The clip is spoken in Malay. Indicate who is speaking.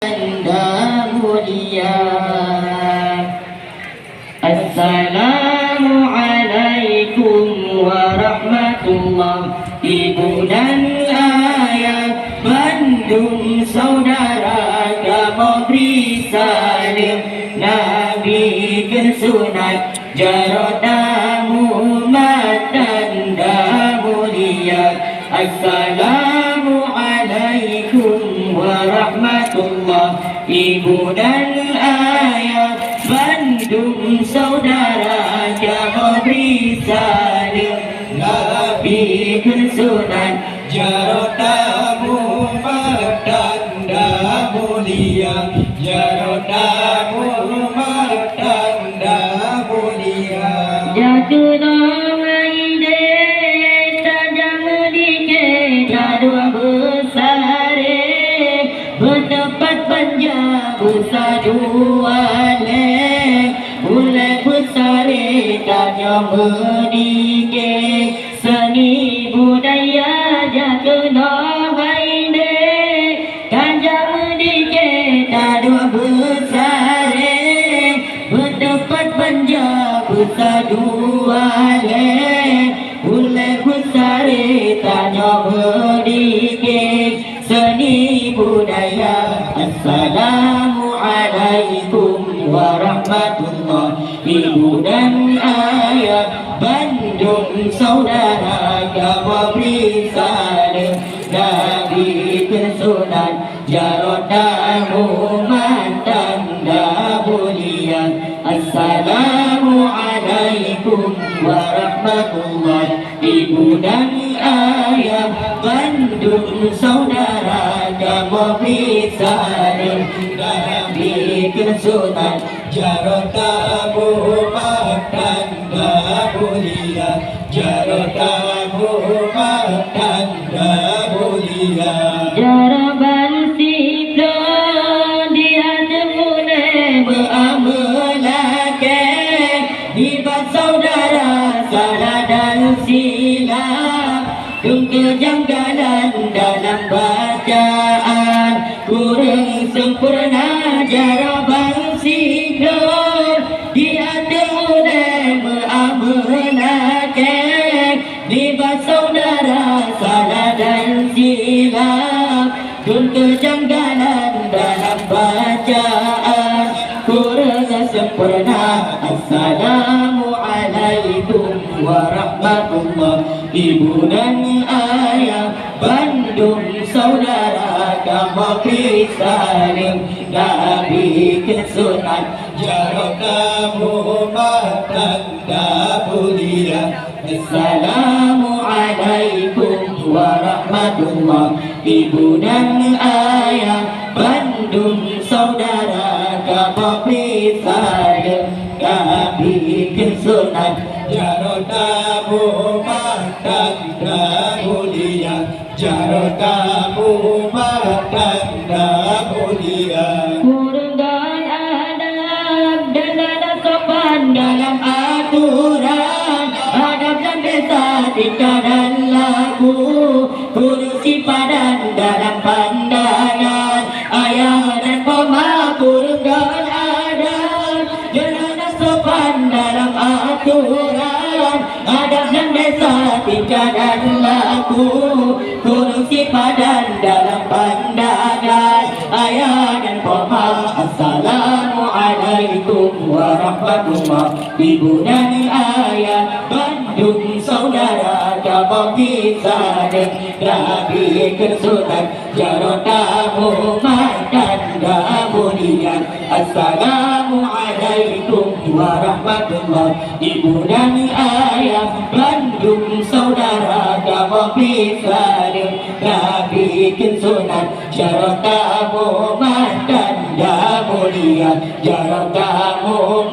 Speaker 1: Anda mulia. Assalamualaikum warahmatullah. Ibu dan ayah Bandung saudara kamu beri salim. Nabi kesunat jarotamu matanda mulia. Assalamualaikum warahmatullah. Ibu dan ayah Bandung saudara kamu beri salim. Nabi kesunat jarotamu matanda mulia. Jarotamu matanda mulia. Jatuh aide tajam dikit dua besar bertempat panjang besar dua mulai besar tanya mendikit seni budaya jatuh aide tajam dikit dua besar bertempat panjang besar dua mulai besar tanya mendikit seni budaya. Assalamualaikum warahmatullah. Ibu dan ayah Bandung saudara kamu beri salim. Nabi kesunat jarotamu matanda mulia. Assalamualaikum warahmatullah. Ibu dan ayah Bandung saudara kamu beri salim. Nabi kesunat jarotamu matanda mulia. Jarotamu matanda mulia. Jaraban siflo dia temune beamelake hibat saudara salah dan silap kejanggalan dalam bacaan kurang sempurna. Jaraban siflo dia temune beamelake hibat saudara salah dan silap kejanggalan dalam bacaan kurang sempurna. Assalamualaikum warahmatullah. Ibu dan ayah Bandung saudara kamu beri salim. Nabi kesunat jarotamu matanda mulia. Assalamualaikum warahmatullah. Ibu dan ayah Bandung saudara kamu beri salim. Nabi kesunat jarotamu matanda mulia. Jarotamu matanda mulia. Kurang adab dan ada sopan dalam aturan, adab dan estetika dan lagu, kurang sifadan dalam pandangan ayah dan mama. Kurang adab dan ada sopan dalam aturan, adab dan estetika dan lagu, kurang sifadan dalam pandangan ayah dan mama. Assalamualaikum warahmatullah. Ibu dan ayah Bandung saudara kamu beri salim. Nabi kesunat jarotamu matanda mulia. Assalamualaikum warahmatullah. Ibu dan ayah Bandung saudara kamu beri salim. Nabi kesunat jarotamu matanda mulia. Jarotamu